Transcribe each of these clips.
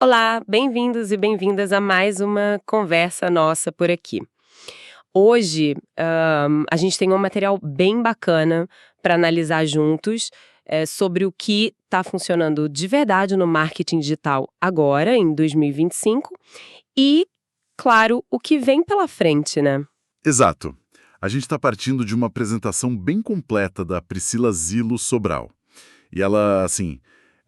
Olá, bem-vindos e bem-vindas a mais uma conversa nossa por aqui. Hoje, a gente tem um material bem bacana para analisar juntos, sobre o que está funcionando de verdade no marketing digital agora, em 2025, e, claro, o que vem pela frente, né? Exato. A gente está partindo de uma apresentação bem completa da Priscila Zilo Sobral. E ela, assim,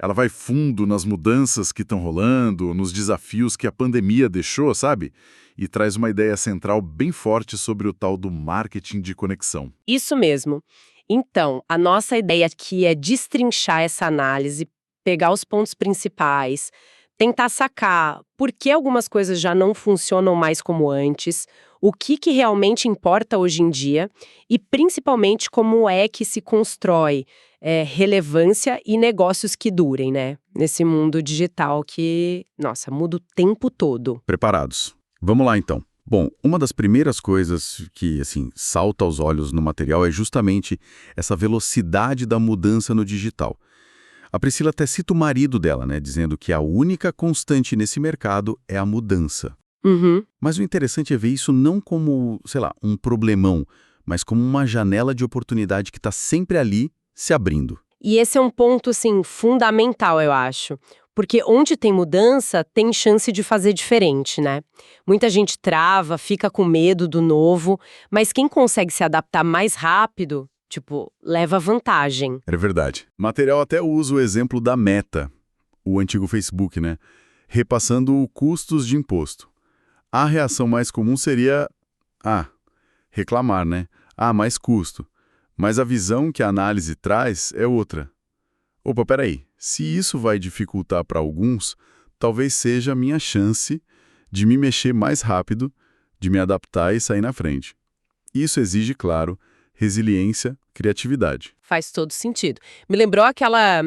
ela vai fundo nas mudanças que estão rolando, nos desafios que a pandemia deixou, sabe? E traz uma ideia central bem forte sobre o tal do marketing de conexão. Isso mesmo. Então, a nossa ideia aqui é destrinchar essa análise, pegar os pontos principais, tentar sacar por que algumas coisas já não funcionam mais como antes, o que realmente importa hoje em dia e, principalmente, como é que se constrói relevância e negócios que durem, né? Nesse mundo digital que, nossa, muda o tempo todo. Preparados? Vamos lá, então. Bom, uma das primeiras coisas que, assim, salta aos olhos no material é justamente essa velocidade da mudança no digital. A Priscila até cita o marido dela, né, dizendo que a única constante nesse mercado é a mudança. Uhum. Mas o interessante é ver isso não como, sei lá, um problemão, mas como uma janela de oportunidade que está sempre ali se abrindo. E esse é um ponto, assim, fundamental, eu acho. Porque onde tem mudança, tem chance de fazer diferente, né? Muita gente trava, fica com medo do novo, mas quem consegue se adaptar mais rápido, tipo, leva vantagem. É verdade. O material até usa o exemplo da Meta, o antigo Facebook, né? Repassando custos de imposto. A reação mais comum seria, reclamar, né? Mais custo. Mas a visão que a análise traz é outra. Opa, peraí, se isso vai dificultar para alguns, talvez seja a minha chance de me mexer mais rápido, de me adaptar e sair na frente. Isso exige, claro, resiliência, criatividade. Faz todo sentido. Me lembrou aquela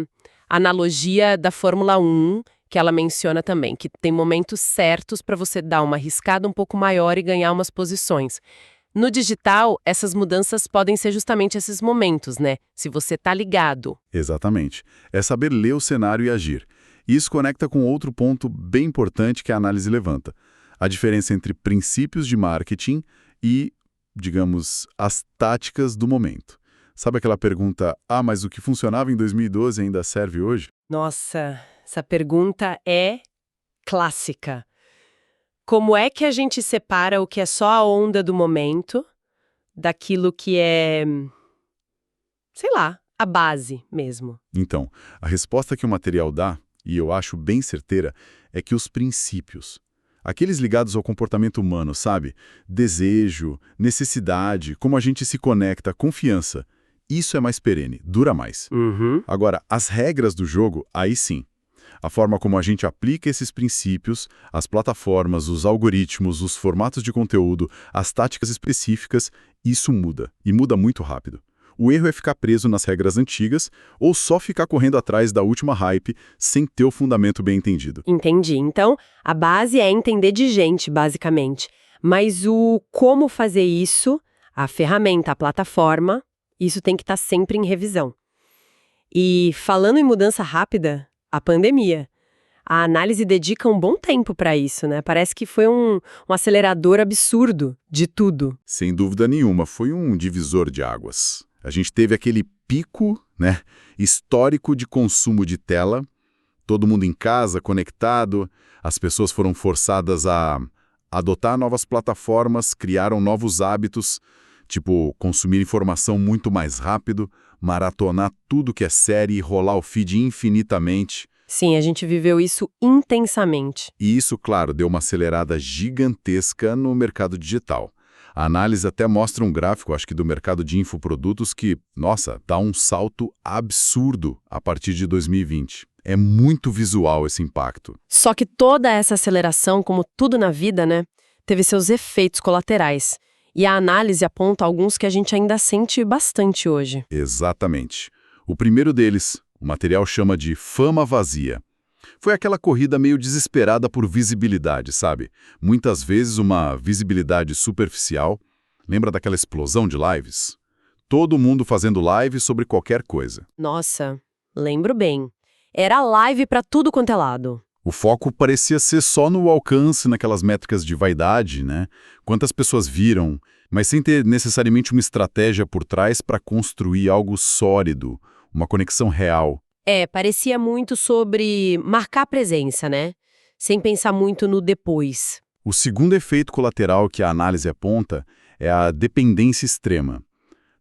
analogia da Fórmula 1 que ela menciona também, que tem momentos certos para você dar uma arriscada um pouco maior e ganhar umas posições. No digital, essas mudanças podem ser justamente esses momentos, né? Se você tá ligado. Exatamente. É saber ler o cenário e agir. Isso conecta com outro ponto bem importante que a análise levanta: a diferença entre princípios de marketing e, digamos, as táticas do momento. Sabe aquela pergunta, mas o que funcionava em 2012 ainda serve hoje? Nossa, essa pergunta é clássica. Como é que a gente separa o que é só a onda do momento daquilo que é, sei lá, a base mesmo? Então, a resposta que o material dá, e eu acho bem certeira, é que os princípios, aqueles ligados ao comportamento humano, sabe? Desejo, necessidade, como a gente se conecta, confiança, isso é mais perene, dura mais. Uhum. Agora, as regras do jogo, aí sim. A forma como a gente aplica esses princípios, as plataformas, os algoritmos, os formatos de conteúdo, as táticas específicas, isso muda, e muda muito rápido. O erro é ficar preso nas regras antigas ou só ficar correndo atrás da última hype sem ter o fundamento bem entendido. Entendi. Então, a base é entender de gente, basicamente. Mas o como fazer isso, a ferramenta, a plataforma, isso tem que estar sempre em revisão. E falando em mudança rápida, a pandemia. A análise dedica um bom tempo para isso, né? Parece que foi um acelerador absurdo de tudo. Sem dúvida nenhuma, foi um divisor de águas. A gente teve aquele pico, né, histórico de consumo de tela, todo mundo em casa, conectado, as pessoas foram forçadas a adotar novas plataformas, criaram novos hábitos, tipo consumir informação muito mais rápido, maratonar tudo que é série e rolar o feed infinitamente. Sim, a gente viveu isso intensamente. E isso, claro, deu uma acelerada gigantesca no mercado digital. A análise até mostra um gráfico, acho que do mercado de infoprodutos, que, nossa, dá um salto absurdo a partir de 2020. É muito visual esse impacto. Só que toda essa aceleração, como tudo na vida, né, teve seus efeitos colaterais. E a análise aponta alguns que a gente ainda sente bastante hoje. Exatamente. O primeiro deles, o material chama de fama vazia. Foi aquela corrida meio desesperada por visibilidade, sabe? Muitas vezes uma visibilidade superficial. Lembra daquela explosão de lives? Todo mundo fazendo live sobre qualquer coisa. Nossa, lembro bem. Era live pra tudo quanto é lado. O foco parecia ser só no alcance, naquelas métricas de vaidade, né? Quantas pessoas viram, mas sem ter necessariamente uma estratégia por trás para construir algo sólido, uma conexão real. Parecia muito sobre marcar presença, né? Sem pensar muito no depois. O segundo efeito colateral que a análise aponta é a dependência extrema.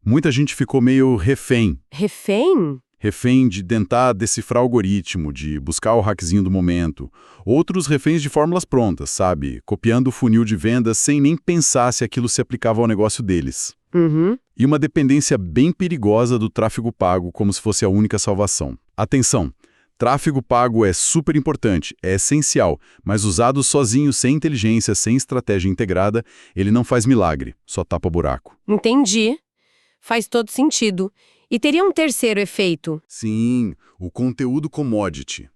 Muita gente ficou meio refém. Refém? Refém de tentar decifrar o algoritmo, de buscar o hackzinho do momento. Outros reféns de fórmulas prontas, sabe? Copiando o funil de vendas sem nem pensar se aquilo se aplicava ao negócio deles. Uhum. E uma dependência bem perigosa do tráfego pago, como se fosse a única salvação. Atenção! Tráfego pago é super importante, é essencial, mas usado sozinho, sem inteligência, sem estratégia integrada, ele não faz milagre, só tapa buraco. Entendi. Faz todo sentido. E teria um terceiro efeito? Sim, o conteúdo commodity.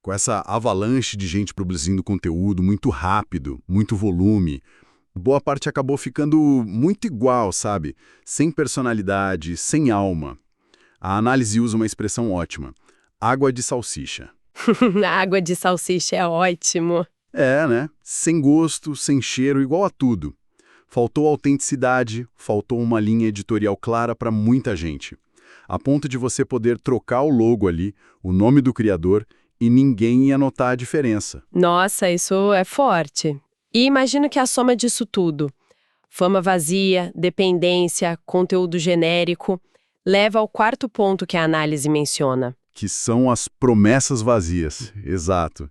Com essa avalanche de gente produzindo conteúdo muito rápido, muito volume, boa parte acabou ficando muito igual, sabe? Sem personalidade, sem alma. A análise usa uma expressão ótima: água de salsicha. Água de salsicha é ótimo. É, né? Sem gosto, sem cheiro, igual a tudo. Faltou autenticidade, faltou uma linha editorial clara para muita gente. A ponto de você poder trocar o logo ali, o nome do criador, e ninguém ia notar a diferença. Nossa, isso é forte. E imagino que a soma disso tudo, fama vazia, dependência, conteúdo genérico, leva ao quarto ponto que a análise menciona. Que são as promessas vazias, exato.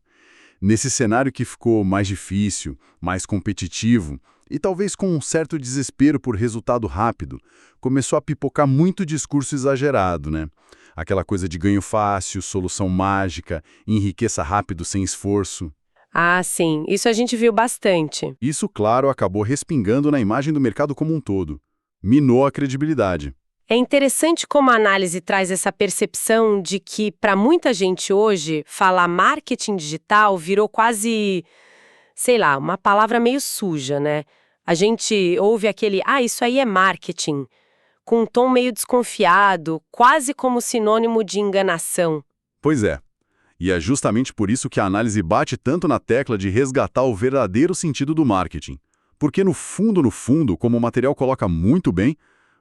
Nesse cenário que ficou mais difícil, mais competitivo, e talvez com um certo desespero por resultado rápido, começou a pipocar muito discurso exagerado, né? Aquela coisa de ganho fácil, solução mágica, enriqueça rápido sem esforço. Ah, sim, isso a gente viu bastante. Isso, claro, acabou respingando na imagem do mercado como um todo. Minou a credibilidade. É interessante como a análise traz essa percepção de que, para muita gente hoje, falar marketing digital virou quase, sei lá, uma palavra meio suja, né? A gente ouve aquele, isso aí é marketing, com um tom meio desconfiado, quase como sinônimo de enganação. Pois é. E é justamente por isso que a análise bate tanto na tecla de resgatar o verdadeiro sentido do marketing. Porque no fundo, como o material coloca muito bem,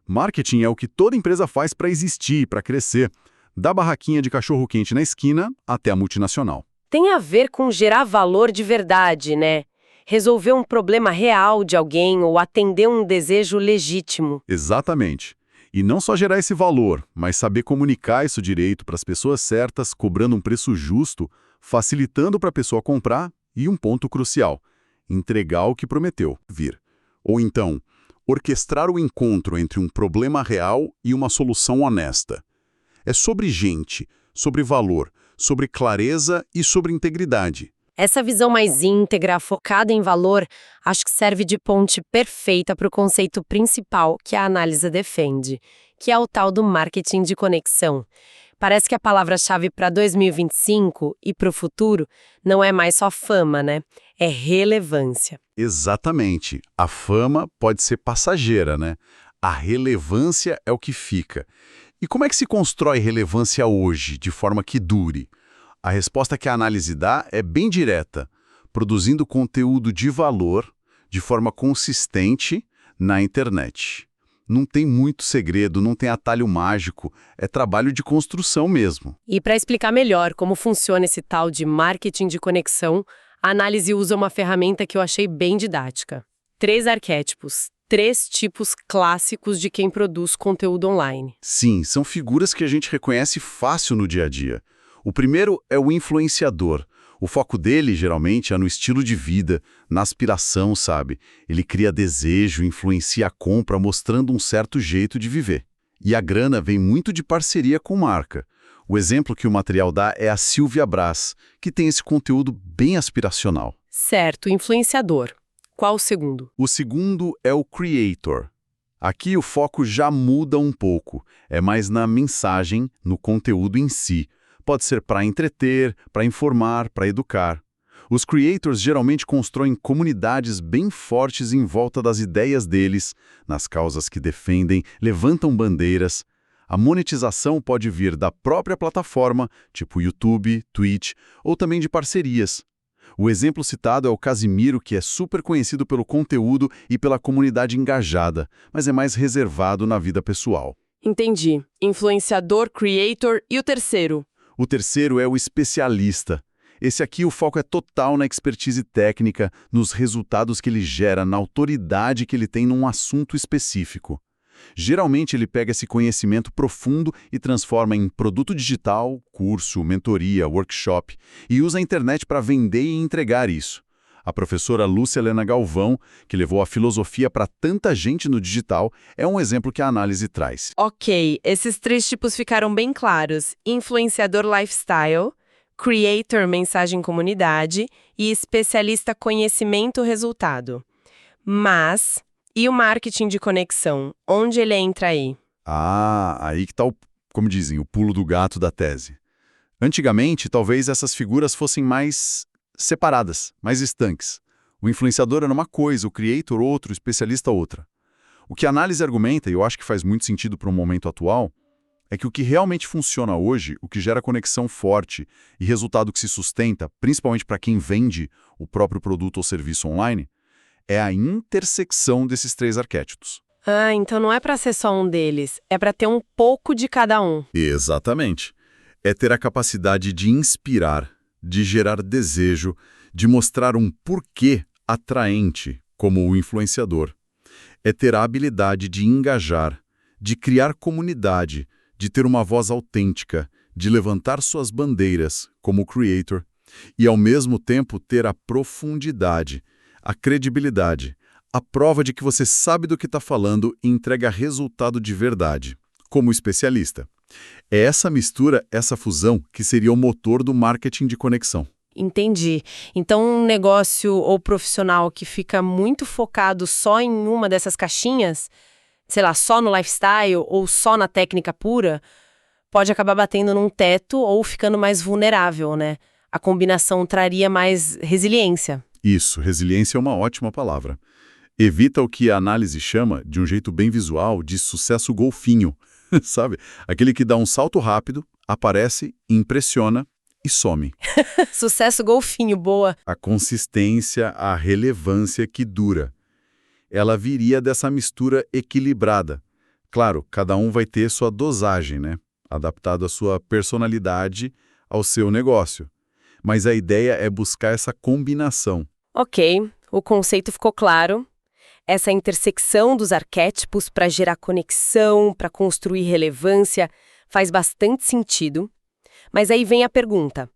marketing é o que toda empresa faz para existir, para crescer, da barraquinha de cachorro-quente na esquina até a multinacional. Tem a ver com gerar valor de verdade, né? Resolver um problema real de alguém ou atender um desejo legítimo. Exatamente. E não só gerar esse valor, mas saber comunicar isso direito para as pessoas certas, cobrando um preço justo, facilitando para a pessoa comprar e um ponto crucial: entregar o que prometeu, vir. Ou então, orquestrar o encontro entre um problema real e uma solução honesta. É sobre gente, sobre valor, sobre clareza e sobre integridade. Essa visão mais íntegra, focada em valor, acho que serve de ponte perfeita para o conceito principal que a análise defende, que é o tal do marketing de conexão. Parece que a palavra-chave para 2025 e para o futuro não é mais só fama, né? É relevância. Exatamente. A fama pode ser passageira, né? A relevância é o que fica. E como é que se constrói relevância hoje, de forma que dure? A resposta que a análise dá é bem direta, produzindo conteúdo de valor, de forma consistente, na internet. Não tem muito segredo, não tem atalho mágico, é trabalho de construção mesmo. E para explicar melhor como funciona esse tal de marketing de conexão, a análise usa uma ferramenta que eu achei bem didática. 3 arquétipos, 3 tipos clássicos de quem produz conteúdo online. Sim, são figuras que a gente reconhece fácil no dia a dia. O primeiro é o influenciador. O foco dele, geralmente, é no estilo de vida, na aspiração, sabe? Ele cria desejo, influencia a compra, mostrando um certo jeito de viver. E a grana vem muito de parceria com marca. O exemplo que o material dá é a Silvia Brás, que tem esse conteúdo bem aspiracional. Certo, influenciador. Qual o segundo? O segundo é o creator. Aqui o foco já muda um pouco. É mais na mensagem, no conteúdo em si. Pode ser para entreter, para informar, para educar. Os creators geralmente constroem comunidades bem fortes em volta das ideias deles, nas causas que defendem, levantam bandeiras. A monetização pode vir da própria plataforma, tipo YouTube, Twitch, ou também de parcerias. O exemplo citado é o Casimiro, que é super conhecido pelo conteúdo e pela comunidade engajada, mas é mais reservado na vida pessoal. Entendi. Influenciador, creator e o terceiro? O terceiro é o especialista. Esse aqui o foco é total na expertise técnica, nos resultados que ele gera, na autoridade que ele tem num assunto específico. Geralmente ele pega esse conhecimento profundo e transforma em produto digital, curso, mentoria, workshop, e usa a internet para vender e entregar isso. A professora Lúcia Helena Galvão, que levou a filosofia para tanta gente no digital, é um exemplo que a análise traz. Ok, esses três tipos ficaram bem claros. Influenciador lifestyle, creator mensagem comunidade e especialista conhecimento resultado. Mas, e o marketing de conexão? Onde ele entra aí? Ah, aí que está, como dizem, o pulo do gato da tese. Antigamente, talvez essas figuras fossem mais separadas, mais estanques. O influenciador era uma coisa, o creator outra, o especialista outra. O que a análise argumenta, e eu acho que faz muito sentido para o momento atual, é que o que realmente funciona hoje, o que gera conexão forte e resultado que se sustenta, principalmente para quem vende o próprio produto ou serviço online, é a intersecção desses três arquétipos. Ah, então não é para ser só um deles, é para ter um pouco de cada um. Exatamente. É ter a capacidade de inspirar, de gerar desejo, de mostrar um porquê atraente como o influenciador. É ter a habilidade de engajar, de criar comunidade, de ter uma voz autêntica, de levantar suas bandeiras como o creator e, ao mesmo tempo, ter a profundidade, a credibilidade, a prova de que você sabe do que está falando e entrega resultado de verdade, como especialista. É essa mistura, essa fusão, que seria o motor do marketing de conexão. Entendi. Então, um negócio ou profissional que fica muito focado só em uma dessas caixinhas, sei lá, só no lifestyle ou só na técnica pura, pode acabar batendo num teto ou ficando mais vulnerável, né? A combinação traria mais resiliência. Isso, resiliência é uma ótima palavra. Evita o que a análise chama, de um jeito bem visual, de sucesso golfinho, sabe? Aquele que dá um salto rápido, aparece, impressiona e some. Sucesso golfinho, boa. A consistência, a relevância que dura. Ela viria dessa mistura equilibrada. Claro, cada um vai ter sua dosagem, né? Adaptado à sua personalidade, ao seu negócio. Mas a ideia é buscar essa combinação. Ok, o conceito ficou claro. Essa intersecção dos arquétipos para gerar conexão, para construir relevância, faz bastante sentido. Mas aí vem a pergunta: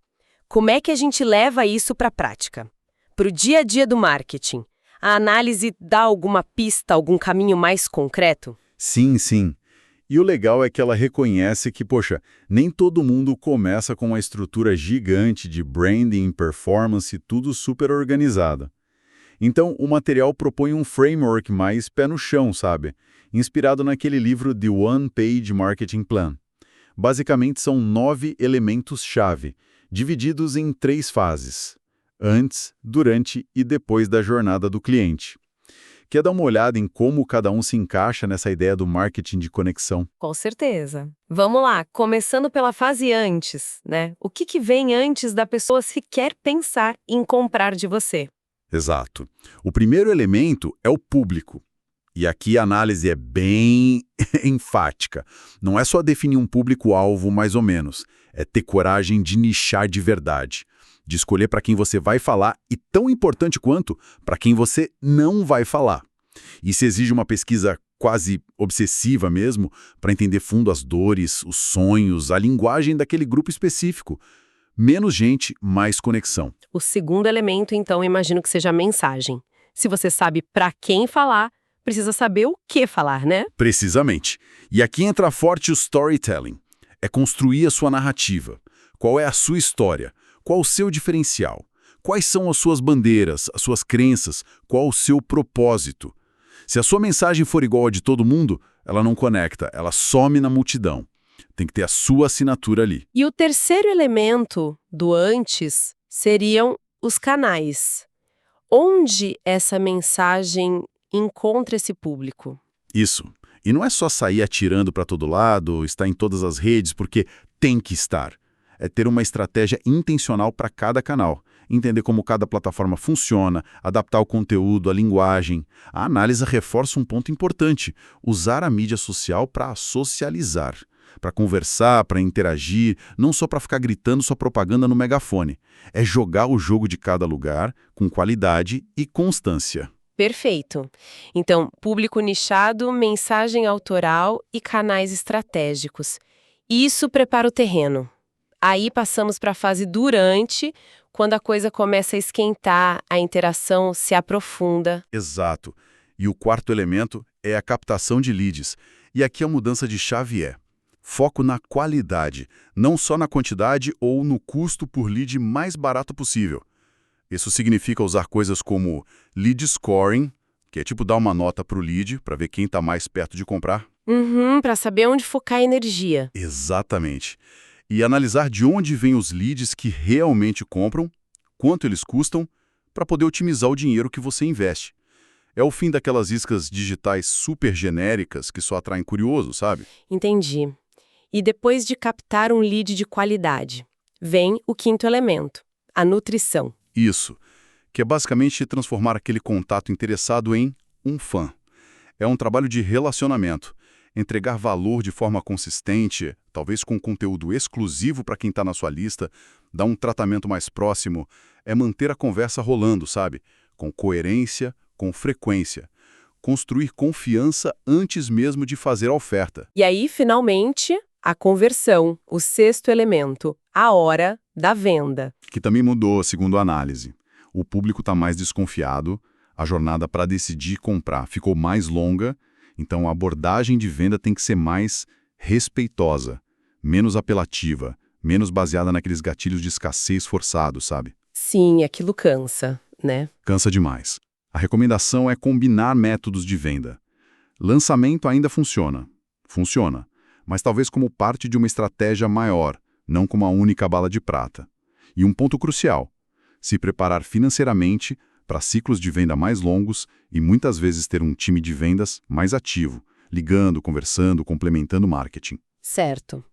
como é que a gente leva isso para a prática? Para o dia a dia do marketing, a análise dá alguma pista, algum caminho mais concreto? Sim, sim. E o legal é que ela reconhece que, poxa, nem todo mundo começa com uma estrutura gigante de branding, performance, tudo super organizado. Então, o material propõe um framework mais pé no chão, sabe? Inspirado naquele livro The One Page Marketing Plan. Basicamente, são 9 elementos-chave, divididos em 3 fases: antes, durante e depois da jornada do cliente. Quer dar uma olhada em como cada um se encaixa nessa ideia do marketing de conexão? Com certeza. Vamos lá, começando pela fase antes, né? O que vem antes da pessoa sequer pensar em comprar de você? Exato. O primeiro elemento é o público. E aqui a análise é bem enfática. Não é só definir um público-alvo mais ou menos. É ter coragem de nichar de verdade. De escolher para quem você vai falar e, tão importante quanto, para quem você não vai falar. Isso exige uma pesquisa quase obsessiva mesmo, para entender fundo as dores, os sonhos, a linguagem daquele grupo específico. Menos gente, mais conexão. O segundo elemento, então, imagino que seja a mensagem. Se você sabe para quem falar, precisa saber o que falar, né? Precisamente. E aqui entra forte o storytelling. É construir a sua narrativa. Qual é a sua história? Qual o seu diferencial? Quais são as suas bandeiras, as suas crenças? Qual o seu propósito? Se a sua mensagem for igual a de todo mundo, ela não conecta, ela some na multidão. Tem que ter a sua assinatura ali. E o terceiro elemento do antes seriam os canais. Onde essa mensagem encontra esse público? Isso. E não é só sair atirando para todo lado, estar em todas as redes, porque tem que estar. É ter uma estratégia intencional para cada canal, entender como cada plataforma funciona, adaptar o conteúdo, a linguagem. A análise reforça um ponto importante: usar a mídia social para socializar, para conversar, para interagir, não só para ficar gritando sua propaganda no megafone. É jogar o jogo de cada lugar com qualidade e constância. Perfeito. Então, público nichado, mensagem autoral e canais estratégicos. Isso prepara o terreno. Aí passamos para a fase durante, quando a coisa começa a esquentar, a interação se aprofunda. Exato. E o quarto elemento é a captação de leads. E aqui a mudança de chave é foco na qualidade, não só na quantidade ou no custo por lead mais barato possível. Isso significa usar coisas como lead scoring, que é tipo dar uma nota para o lead, para ver quem está mais perto de comprar. Para saber onde focar a energia. Exatamente. E analisar de onde vêm os leads que realmente compram, quanto eles custam, para poder otimizar o dinheiro que você investe. É o fim daquelas iscas digitais super genéricas que só atraem curioso, sabe? Entendi. E depois de captar um lead de qualidade, vem o quinto elemento, a nutrição. Isso, que é basicamente transformar aquele contato interessado em um fã. É um trabalho de relacionamento. Entregar valor de forma consistente, talvez com conteúdo exclusivo para quem está na sua lista, dar um tratamento mais próximo, é manter a conversa rolando, sabe? Com coerência, com frequência. Construir confiança antes mesmo de fazer a oferta. E aí, finalmente, a conversão, o sexto elemento, a hora da venda. Que também mudou, segundo a análise. O público está mais desconfiado, a jornada para decidir comprar ficou mais longa, então a abordagem de venda tem que ser mais respeitosa, menos apelativa, menos baseada naqueles gatilhos de escassez forçados, sabe? Sim, aquilo cansa, né? Cansa demais. A recomendação é combinar métodos de venda. Lançamento ainda funciona, mas talvez como parte de uma estratégia maior, não como uma única bala de prata. E um ponto crucial: se preparar financeiramente para ciclos de venda mais longos e muitas vezes ter um time de vendas mais ativo, ligando, conversando, complementando o marketing. Certo.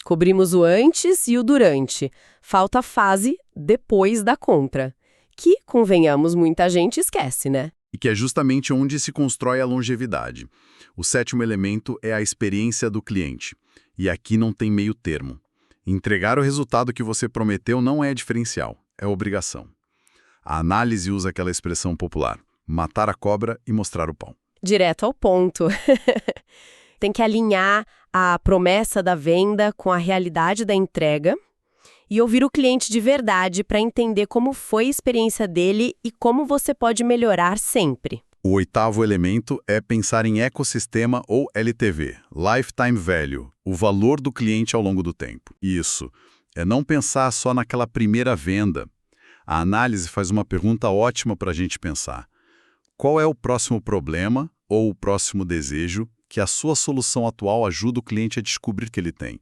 Cobrimos o antes e o durante. Falta a fase depois da compra, que, convenhamos, muita gente esquece, né? E que é justamente onde se constrói a longevidade. O sétimo elemento é a experiência do cliente. E aqui não tem meio termo. Entregar o resultado que você prometeu não é diferencial, é obrigação. A análise usa aquela expressão popular: matar a cobra e mostrar o pão. Direto ao ponto. Tem que alinhar a promessa da venda com a realidade da entrega e ouvir o cliente de verdade para entender como foi a experiência dele e como você pode melhorar sempre. O oitavo elemento é pensar em ecossistema ou LTV, Lifetime Value, o valor do cliente ao longo do tempo. Isso, é não pensar só naquela primeira venda. A análise faz uma pergunta ótima para a gente pensar. Qual é o próximo problema ou o próximo desejo que a sua solução atual ajuda o cliente a descobrir que ele tem?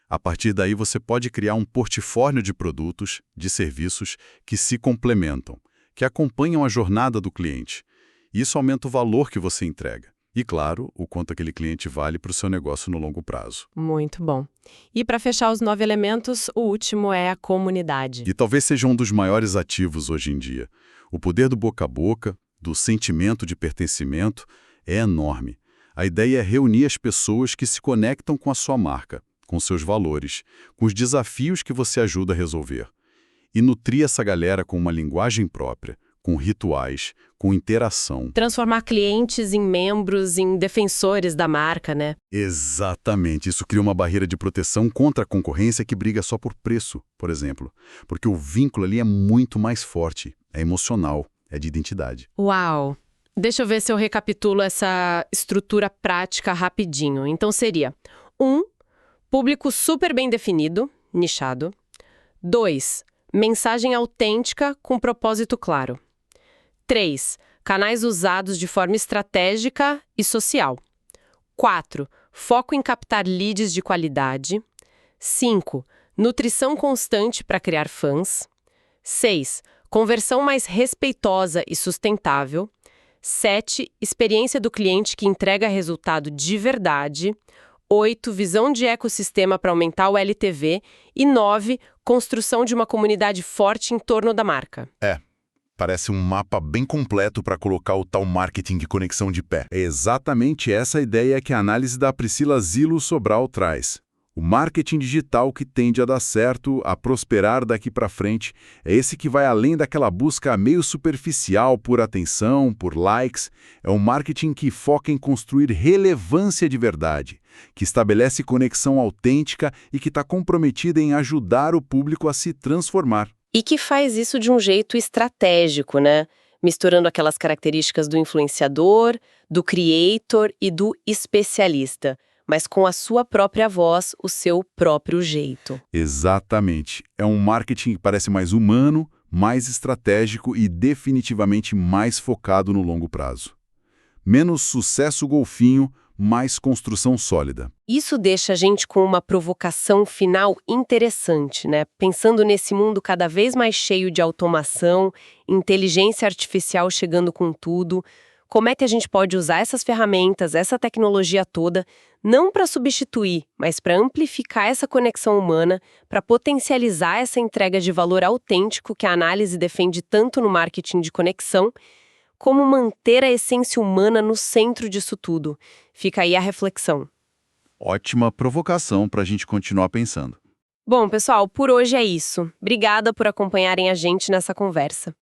A partir daí, você pode criar um portfólio de produtos, de serviços que se complementam, que acompanham a jornada do cliente. Isso aumenta o valor que você entrega. E, claro, o quanto aquele cliente vale para o seu negócio no longo prazo. Muito bom. E para fechar os 9 elementos, o último é a comunidade. E talvez seja um dos maiores ativos hoje em dia. O poder do boca a boca, do sentimento de pertencimento, é enorme. A ideia é reunir as pessoas que se conectam com a sua marca, com seus valores, com os desafios que você ajuda a resolver. E nutrir essa galera com uma linguagem própria, com rituais, com interação. Transformar clientes em membros, em defensores da marca, né? Exatamente. Isso cria uma barreira de proteção contra a concorrência que briga só por preço, por exemplo. Porque o vínculo ali é muito mais forte, é emocional, é de identidade. Uau! Deixa eu ver se eu recapitulo essa estrutura prática rapidinho. Então seria: 1. Público super bem definido, nichado. 2. Mensagem autêntica com propósito claro. 3. Canais usados de forma estratégica e social. 4. Foco em captar leads de qualidade. 5. Nutrição constante para criar fãs. 6. Conversão mais respeitosa e sustentável. 7. Experiência do cliente que entrega resultado de verdade. 8. Visão de ecossistema para aumentar o LTV. E 9. Construção de uma comunidade forte em torno da marca. Parece um mapa bem completo para colocar o tal marketing de conexão de pé. É exatamente essa a ideia que a análise da Priscila Zilo Sobral traz. O marketing digital que tende a dar certo, a prosperar daqui para frente, é esse que vai além daquela busca meio superficial por atenção, por likes. É um marketing que foca em construir relevância de verdade, que estabelece conexão autêntica e que está comprometida em ajudar o público a se transformar. E que faz isso de um jeito estratégico, né? Misturando aquelas características do influenciador, do creator e do especialista, mas com a sua própria voz, o seu próprio jeito. Exatamente. É um marketing que parece mais humano, mais estratégico e definitivamente mais focado no longo prazo. Menos sucesso golfinho, mais construção sólida. Isso deixa a gente com uma provocação final interessante, né? Pensando nesse mundo cada vez mais cheio de automação, inteligência artificial chegando com tudo, como é que a gente pode usar essas ferramentas, essa tecnologia toda, não para substituir, mas para amplificar essa conexão humana, para potencializar essa entrega de valor autêntico que a análise defende tanto no marketing de conexão, como manter a essência humana no centro disso tudo. Fica aí a reflexão. Ótima provocação para a gente continuar pensando. Bom, pessoal, por hoje é isso. Obrigada por acompanharem a gente nessa conversa.